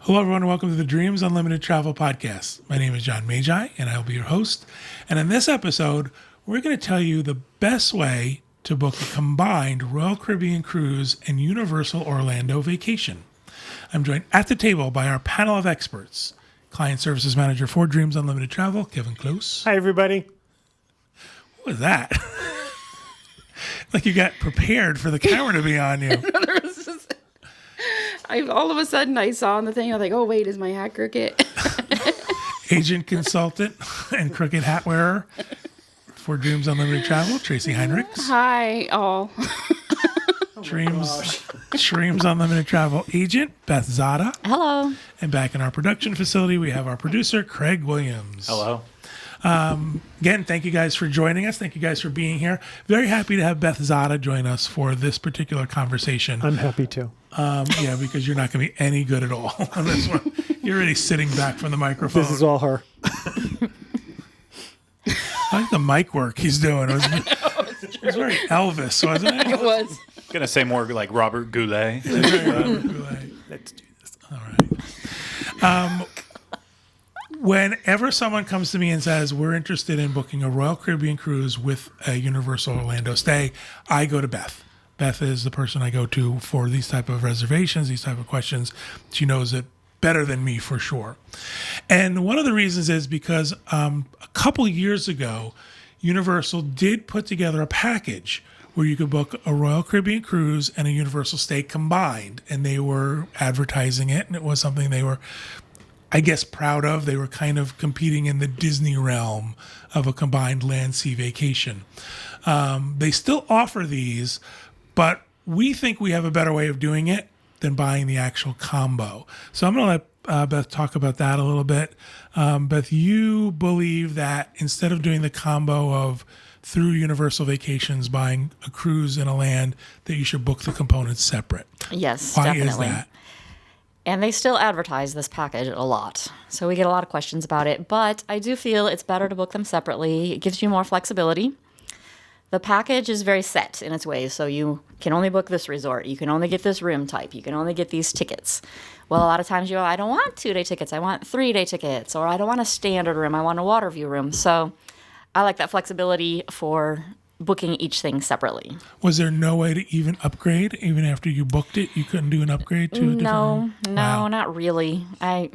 Hello, everyone, and welcome to the Dreams Unlimited Travel Podcast. My name is John Magi, and I will be your host. And in this episode, we're going to tell you the best way to book a combined Royal Caribbean cruise and Universal Orlando vacation. I'm joined at the table by our panel of experts. Client Services Manager for Dreams Unlimited Travel, Kevin Close. Hi, everybody. What was that? Like you got prepared for the camera to be on you. All of a sudden I saw on the thing, I was like, oh, wait, is my hat crooked? Agent consultant and crooked hat wearer for Dreams Unlimited Travel, Tracy Heinrichs. Hi, all. Dreams Unlimited Travel agent, Beth Zada. Hello. And back in our production facility, we have our producer, Craig Williams. Hello. Again, thank you guys for joining us. Thank you guys for being here. Very happy to have Beth Zada join us for this particular conversation. I'm happy to. Yeah, because you're not going to be any good at all on this one. You're already sitting back from the microphone. This is all her. I like the mic work he's doing. It was very Elvis, wasn't it? It was. Gonna say more like Robert Goulet. Let's do this. All right. Whenever someone comes to me and says, we're interested in booking a Royal Caribbean cruise with a Universal Orlando stay, I go to Beth. Beth is the person I go to for these type of reservations, these type of questions. She knows it better than me for sure. And one of the reasons is because a couple years ago, Universal did put together a package where you could book a Royal Caribbean cruise and a Universal stay combined. And they were advertising it, and it was something they were, I guess, proud of. They were kind of competing in the Disney realm of a combined land-sea vacation. They still offer these, but we think we have a better way of doing it than buying the actual combo. So I'm going to let Beth talk about that a little bit. Beth, you believe that instead of doing the combo of through Universal Vacations, buying a cruise and a land, that you should book the components separate. Yes, Why definitely. is that? And they still advertise this package a lot. So we get a lot of questions about it. But I do feel it's better to book them separately. It gives you more flexibility. The package is very set in its ways. So you can only book this resort. You can only get this room type. You can only get these tickets. Well, a lot of times I don't want 2-day tickets. I want 3-day tickets. Or I don't want a standard room. I want a water view room. So I like that flexibility for booking each thing separately. Was there no way to even upgrade even after you booked it? You couldn't do an upgrade to a different No, Wow. not really. I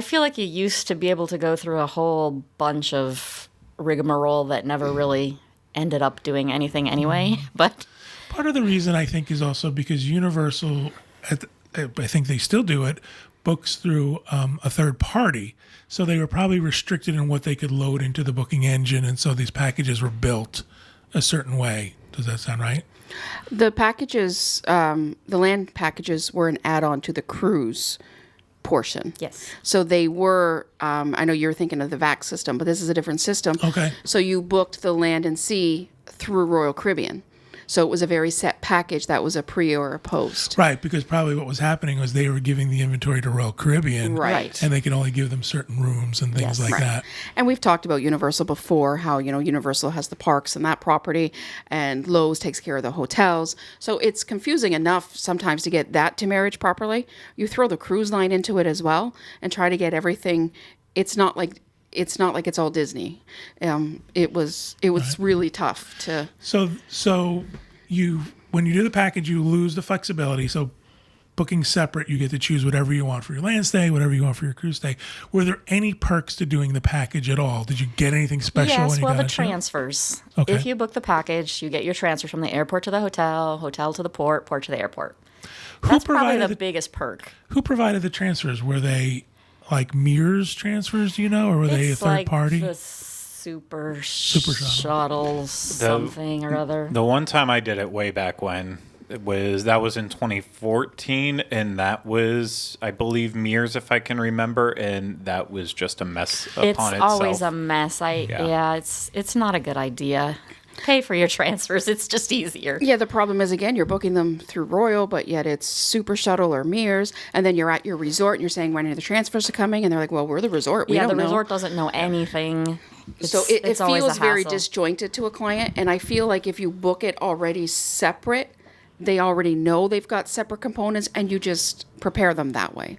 feel like you used to be able to go through a whole bunch of rigmarole that never really ended up doing anything anyway. But Part of the reason I think is also because Universal, I think they still do it, books through a third party. So they were probably restricted in what they could load into the booking engine. And so these packages were built a certain way. Does that sound right? The packages, the land packages were an add-on to the cruise portion. yes. So they were, I know you're thinking of the VAC system, but this is a different system. Okay. So you booked the land and sea through Royal Caribbean. So it was a very set package that was a pre or a post. Right, because probably what was happening was they were giving the inventory to Royal Caribbean. Right. And they could only give them certain rooms and things Yes. like Right. that. And we've talked about Universal before, how, Universal has the parks and that property, and Lowe's takes care of the hotels. So it's confusing enough sometimes to get that to marriage properly. You throw the cruise line into it as well and try to get everything. It's not like it's all Disney. It was really tough to. So when you do the package, you lose the flexibility. So booking separate, you get to choose whatever you want for your land stay, whatever you want for your cruise stay. Were there any perks to doing the package at all? Did you get anything special when Yes, you well, got the a ship? transfers. Okay. If you book the package, you get your transfer from the airport to the hotel, hotel to the port, port to the airport. That's probably the biggest perk. Who provided the transfers? Were they like Mears transfers, do you know, or were they a It's third like party? the super Shuttle. shuttle something or other. The one time I did it way back when that was in 2014, and that was, I believe, Mears, if I can remember, and that was just a mess upon It's itself. always a mess. It's not a good idea. Pay for your transfers. It's just easier. Yeah, the problem is, again, you're booking them through Royal, but yet it's Super Shuttle or Mears, and then you're at your resort and you're saying, when are the transfers are coming? And they're like, well, we're the resort. We don't the know. resort doesn't know anything. So it it's always feels a very hassle. disjointed to a client, and I feel like if you book it already separate, they already know they've got separate components, and you just prepare them that way.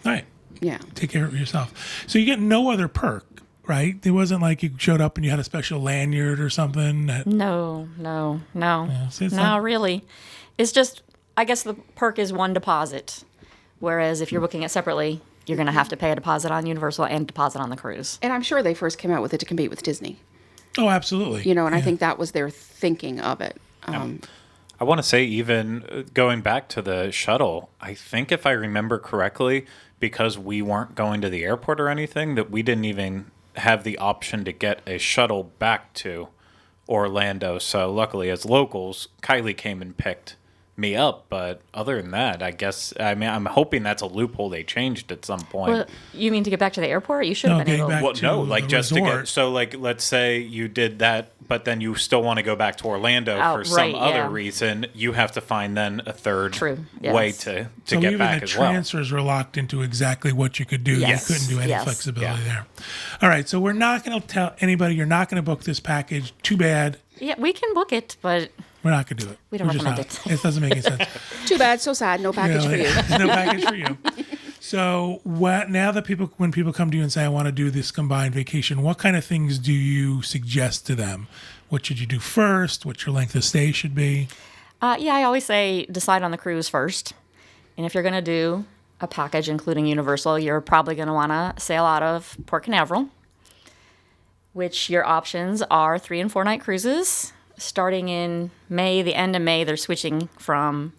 All right. Yeah. Take care of yourself. So you get no other perk, right? It wasn't like you showed up and you had a special lanyard or something. No. see, it's No, not- really. It's just, I guess the perk is one deposit. Whereas if you're booking it separately, you're going to have to pay a deposit on Universal and deposit on the cruise. And I'm sure they first came out with it to compete with Disney, Oh, absolutely. you know, and I think that was their thinking of it. I want to say, even going back to the shuttle, I think if I remember correctly, because we weren't going to the airport or anything, that we didn't even have the option to get a shuttle back to Orlando. So luckily, as locals, Kylie came and picked me up. But other than that, I guess, I mean, I'm hoping that's a loophole they changed at some point. Well, you mean to get back to the airport? You should No, have been getting able back- Well, to no, like the just to resort. get, so like, let's say you did that, but then you still want to go back to Orlando Oh, for some right, other yeah. reason, you have to find then a third True, way yes. to So get even back the as well. transfers were locked into exactly what you could do. Yes. You couldn't do any Yes. flexibility Yeah. there. All right. So we're not going to tell anybody you're not going to book this package. Too bad. Yeah, we can book it, but We're not going to do it. We don't We're just recommend not. it. It doesn't make any sense. Too bad, so sad, no package for you. No package for you. So now that when people come to you and say, I want to do this combined vacation, what kind of things do you suggest to them? What should you do first? What your length of stay should be? yeah, I always say decide on the cruise first. And if you're going to do a package including Universal, you're probably going to want to sail out of Port Canaveral, which your options are 3 and 4 night cruises. Starting in May, the end of May, they're switching from,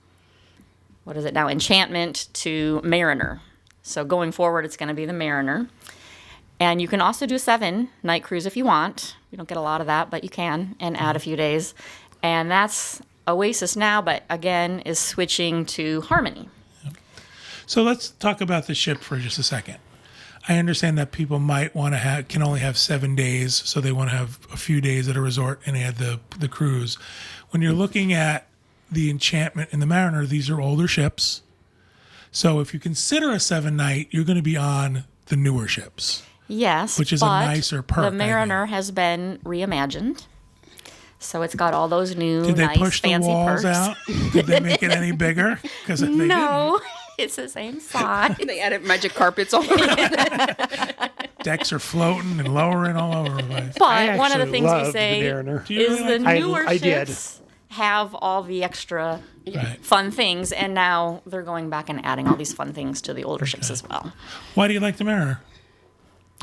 what is it now, Enchantment to Mariner. So going forward, it's going to be the Mariner. And you can also do 7 night cruise if you want. You don't get a lot of that, but you can, and add a few days. And that's Oasis now, but again, is switching to Harmony. So let's talk about the ship for just a second. I understand that people might want to can only have 7 days, so they want to have a few days at a resort and add the cruise. When you're looking at the Enchantment and the Mariner, these are older ships. So if you consider a 7-night, you're going to be on the newer ships. Yes, Which is a but nicer perk, I The Mariner has been reimagined, so it's got all those new, Did they nice, push the fancy walls perks. out? Did they make it any bigger? Because if they No, it's the same size. They added magic carpets all over. didn't, decks are floating and lowering all over the place. But one of the actually things we loved the say Mariner. Do you is really the like newer I did. ships have all the extra Right. fun things, and now they're going back and adding all these fun things to the older ships as well. Why do you like the Mariner?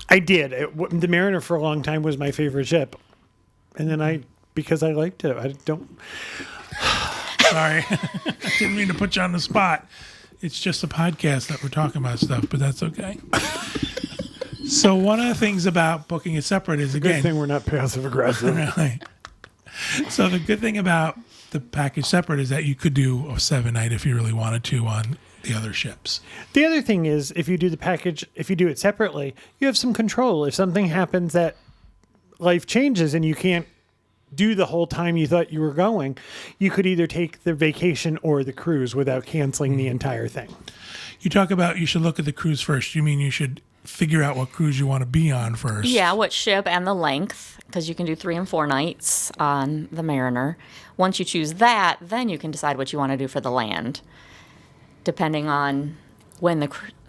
I did. The Mariner for a long time was my favorite ship, and then because I liked it. I don't. Sorry. I didn't mean to put you on the spot. It's just a podcast that we're talking about stuff, but that's okay. So one of the things about booking it separate is, Good again, thing we're not passive aggressive. Right. So the good thing about the package separate is that you could do a 7-night if you really wanted to on the other ships. The other thing is, if you do the package, if you do it separately, you have some control. If something happens that life changes and you can't do the whole time you thought you were going, you could either take the vacation or the cruise without canceling the entire thing. You talk about you should look at the cruise first. You mean you should figure out what cruise you want to be on first? Yeah, what ship and the length, because you can do 3 and 4 nights on the Mariner. Once you choose that, then you can decide what you want to do for the land, depending on when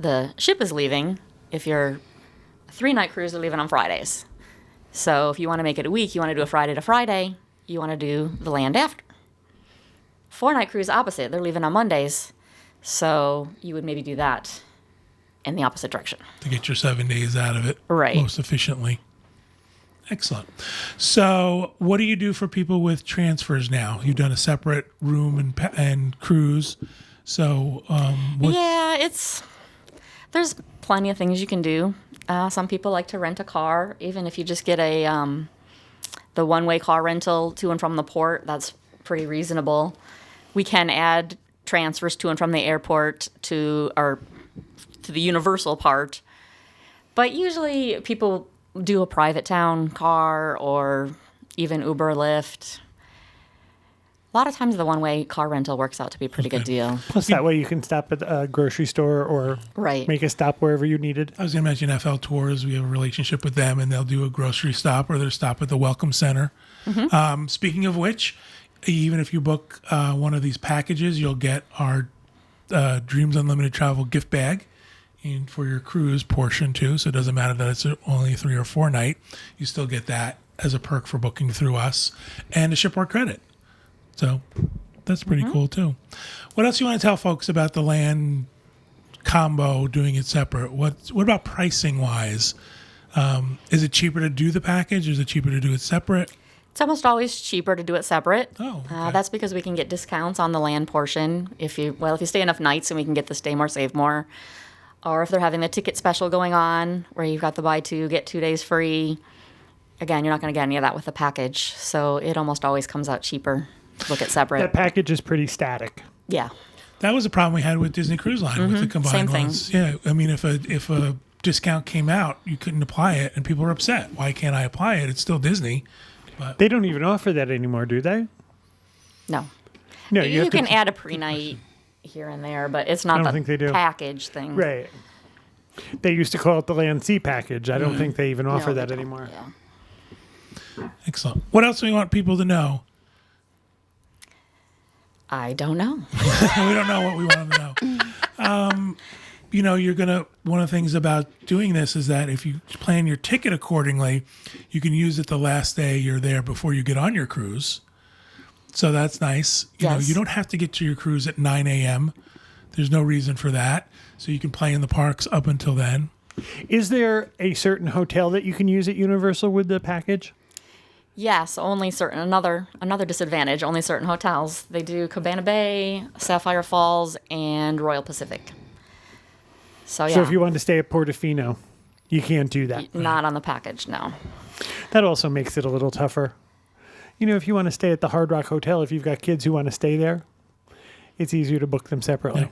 the ship is leaving. If you're a 3-night cruise, they're leaving on Fridays. So if you want to make it a week, you want to do a Friday to Friday, you want to do the land after. 4-night cruise, opposite. They're leaving on Mondays. So you would maybe do that in the opposite direction. To get your 7 days out of it Right. most efficiently. Excellent. So what do you do for people with transfers now? You've done a separate room and cruise. So Yeah, there's plenty of things you can do. Some people like to rent a car, even if you just get the one-way car rental to and from the port. That's pretty reasonable. We can add transfers to and from the airport to the Universal part, but usually people do a private town car or even Uber or Lyft. A lot of times the one-way car rental works out to be a pretty good deal. Plus, that way you can stop at a grocery store or Right. make a stop wherever you needed. I was going to mention FL Tours. We have a relationship with them, and they'll do a grocery stop or they'll stop at the Welcome Center. Mm-hmm. Speaking of which, even if you book one of these packages, you'll get our Dreams Unlimited Travel gift bag and for your cruise portion too. So it doesn't matter that it's only a 3 or 4 night. You still get that as a perk for booking through us, and a shipboard credit. So that's pretty cool too. What else you want to tell folks about the land combo doing it separate? What about pricing wise? Is it cheaper to do the package? Or is it cheaper to do it separate? It's almost always cheaper to do it separate. Oh, okay. That's because we can get discounts on the land portion if you stay enough nights, and we can get the stay more, save more. Or if they're having the ticket special going on where you've got the buy 2, get 2 days free. Again, you're not going to get any of that with the package. So it almost always comes out cheaper to book it separate. That package is pretty static. Yeah. That was a problem we had with Disney Cruise Line with the combined Same thing. ones. Yeah, I mean, if a discount came out, you couldn't apply it, and people were upset. Why can't I apply it? It's still Disney. They don't even offer that anymore, do they? No. No, You have can to, add a pre-night here and there, but it's not I don't the think they do. package thing. Right. They used to call it the Land Sea package. I don't think they even offer No, they that don't. anymore. Yeah. Excellent. What else do we want people to know? I don't know. We don't know what we want them to know. One of the things about doing this is that if you plan your ticket accordingly, you can use it the last day you're there before you get on your cruise. So that's nice. Yes. You don't have to get to your cruise at 9 a.m. There's no reason for that. So you can play in the parks up until then. Is there a certain hotel that you can use at Universal with the package? Yes, only certain another disadvantage. Only certain hotels. They do Cabana Bay, Sapphire Falls, and Royal Pacific. So yeah, So if you want to stay at Portofino, you can't do that. not on the package. No. That also makes it a little tougher. If you want to stay at the Hard Rock Hotel, if you've got kids who want to stay there, it's easier to book them separately.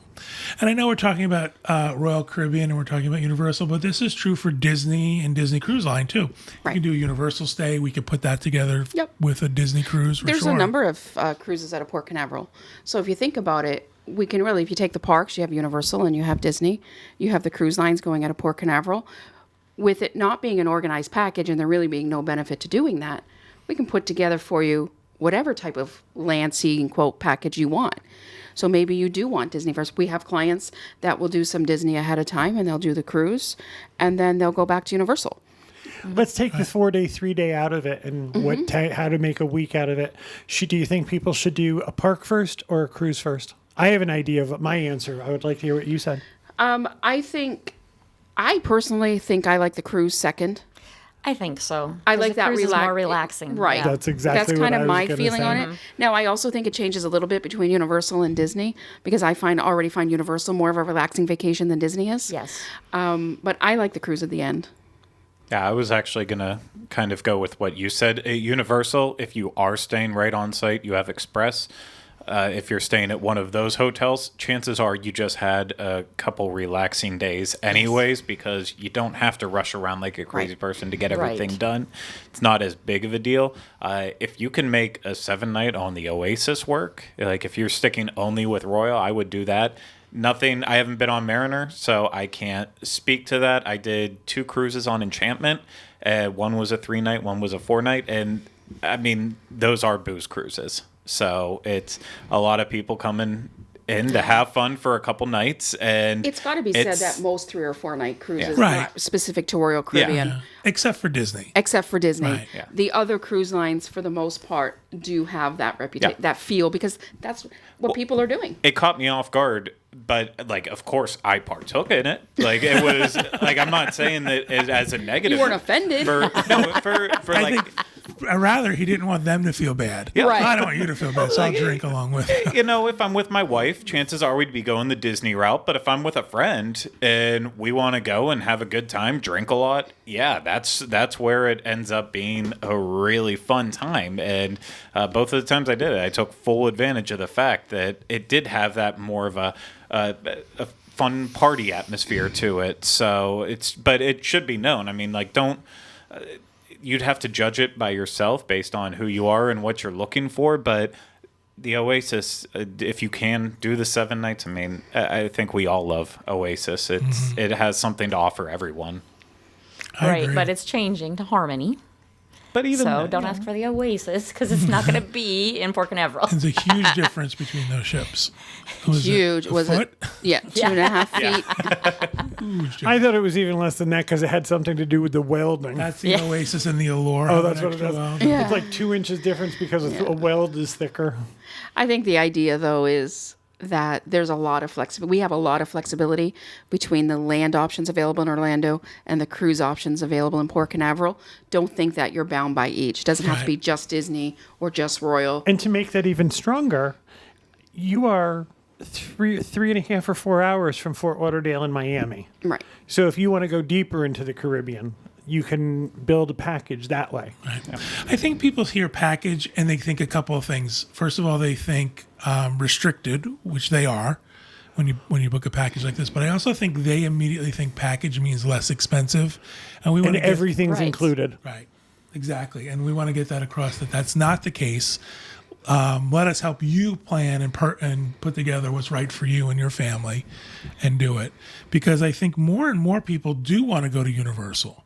And I know we're talking about Royal Caribbean and we're talking about Universal, but this is true for Disney and Disney Cruise Line too. Right. You can do a Universal stay. We could put that together Yep. with a Disney cruise for There's sure. a number of cruises out of Port Canaveral. So if you think about it, we can really, if you take the parks, you have Universal and you have Disney, you have the cruise lines going out of Port Canaveral. With it not being an organized package and there really being no benefit to doing that, we can put together for you whatever type of land, sea, and quote package you want. So maybe you do want Disney first. We have clients that will do some Disney ahead of time and they'll do the cruise and then they'll go back to Universal. Let's take the 4-day, 3-day out of it and how to make a week out of it. Do you think people should do a park first or a cruise first? I have an idea of my answer. I would like to hear what you said. I personally think I like the cruise second. I think so. I 'Cause like the that cruise is more relaxing. Right. Yeah. That's exactly That's what kind I of was my gonna feeling say. on it. Now, I also think it changes a little bit between Universal and Disney because I already find Universal more of a relaxing vacation than Disney is. Yes. But I like the cruise at the end. Yeah, I was actually going to kind of go with what you said. At Universal, if you are staying right on site, you have Express. If you're staying at one of those hotels, chances are you just had a couple relaxing days anyways, because you don't have to rush around like a crazy person to get everything Right. done. It's not as big of a deal. If you can make a 7-night on the Oasis work, like if you're sticking only with Royal, I would do that. Nothing. I haven't been on Mariner, so I can't speak to that. I did 2 cruises on Enchantment. One was a 3-night, one was a 4-night, and I mean those are booze cruises. So it's a lot of people coming in to have fun for a couple nights, and It's got to be said that most 3 or 4 night cruises Yeah. are Right. not specific to Royal Caribbean. Yeah. Except for Disney. Except for Disney. Right. Yeah. The other cruise lines, for the most part, do have that reputation, Yeah. that feel, because that's what people are doing. it caught me off guard, but like of course I partook in it. Like it was like I'm not saying that as a negative. You weren't offended. for I like. think rather he didn't want them to feel bad. Yeah. Right. I don't want you to feel bad, so I'll drink along with you. You know, if I'm with my wife, chances are we'd be going the Disney route. But if I'm with a friend and we want to go and have a good time, drink a lot, yeah, that's where it ends up being a really fun time. And both of the times I did it, I took full advantage of the fact that it did have that more of a fun party atmosphere to it. So but it should be known. I mean, like, don't. You'd have to judge it by yourself based on who you are and what you're looking for. But the Oasis, if you can do the 7 nights, I mean, I think we all love Oasis. It has something to offer everyone. I Right, agree. but it's changing to Harmony. But even So don't ask for the Oasis because it's not going to be in Port Canaveral. There's a huge difference between those ships. Was Huge. It a Was foot? it? Yeah, 2.5 feet. Huge difference. I thought it was even less than that because it had something to do with the welding. That's the Yeah. Oasis and the Allure. Oh, have that's an what it extra is. weld. Yeah. It's like 2 inches difference because a weld is thicker. I think the idea, though, is that there's a lot of flexibility. We have a lot of flexibility between the land options available in Orlando and the cruise options available in Port Canaveral. Don't think that you're bound by each. It doesn't have to be Right. just Disney or just Royal. And to make that even stronger, you are 3.5 or 4 hours from Fort Lauderdale in Miami. Right. So if you want to go deeper into the Caribbean, you can build a package that way. Right. I think people hear package and they think a couple of things. First of all, they think restricted, which they are when you book a package like this. But I also think they immediately think package means less expensive, and we want And to everything's Right. included. right, exactly, and we want to get that across that that's not the case. Let us help you plan and put together what's right for you and your family, and do it, because I think more and more people do want to go to Universal.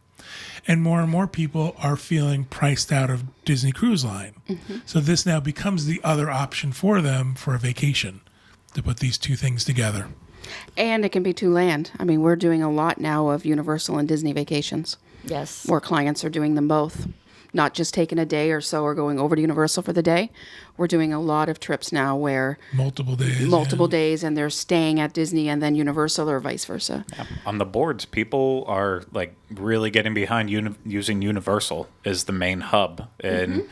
And more people are feeling priced out of Disney Cruise Line. So this now becomes the other option for them for a vacation, to put these two things together. And it can be to land. I mean, we're doing a lot now of Universal and Disney vacations, Yes. where clients are doing them both. Not just taking a day or so or going over to Universal for the day. We're doing a lot of trips now where Multiple days. multiple yeah. days and they're staying at Disney and then Universal or vice versa. on the boards, people are like really getting behind using Universal as the main hub and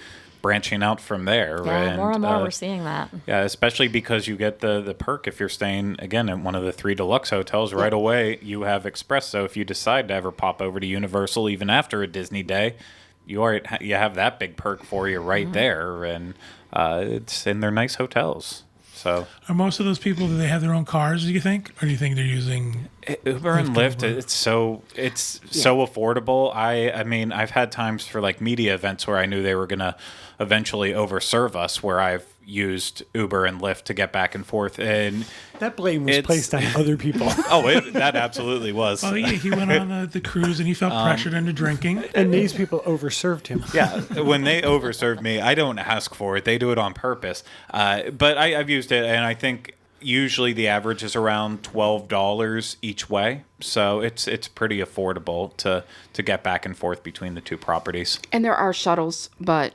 branching out from there. Yeah, more and more uh, we're seeing that. Yeah, especially because you get the perk if you're staying again at one of the 3 deluxe hotels right away. You have Express, so if you decide to ever pop over to Universal even after a Disney day, you have that big perk for you right there, and it's in their nice hotels. So Are most of those people, do they have their own cars, do you think? Or do you think they're using... Uber and Lyft Lyft, over. it's so affordable. I mean, I've had times for like media events where I knew they were gonna eventually overserve us, where I've used Uber and Lyft to get back and forth, and That blame was It's- placed on other people. that absolutely was. Oh, yeah, he went on the cruise and he felt pressured into drinking. And these people overserved him. Yeah, when they overserve me, I don't ask for it. They do it on purpose. But I've used it, and I think usually the average is around $12 each way. So it's pretty affordable to get back and forth between the two properties. And there are shuttles, but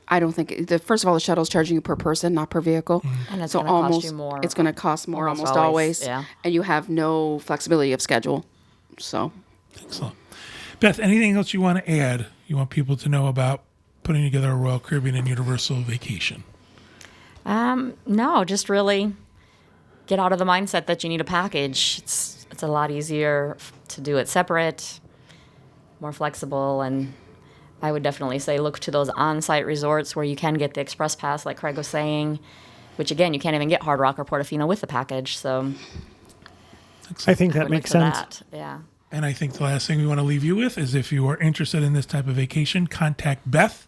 I don't think first of all the shuttle's charging you per person, not per vehicle. And it's so gonna cost almost you more. it's going to cost more Almost almost always, always. yeah. And you have no flexibility of schedule. So Excellent. Beth, anything else you want to add? You want people to know about putting together a Royal Caribbean and Universal vacation? No, just really get out of the mindset that you need a package. It's a lot easier to do it separate, more flexible, and I would definitely say look to those on-site resorts where you can get the express pass, like Craig was saying, which again you can't even get Hard Rock or Portofino with the package. So I think I that would makes look to sense. that. Yeah. And I think the last thing we want to leave you with is if you are interested in this type of vacation, contact Beth.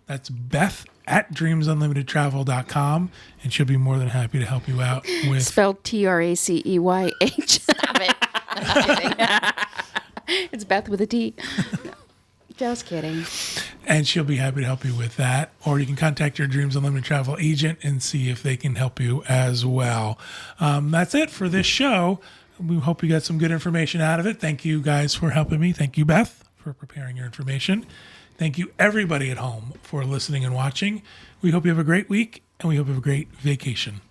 That's Beth at dreamsunlimitedtravel.com, and she'll be more than happy to help you out with. spelled Traceyh. Stop it. It's Beth with a D. Just kidding. And she'll be happy to help you with that. Or you can contact your Dreams Unlimited travel agent and see if they can help you as well. That's it for this show. We hope you got some good information out of it. Thank you guys for helping me. Thank you, Beth, for preparing your information. Thank you, everybody at home, for listening and watching. We hope you have a great week, and we hope you have a great vacation.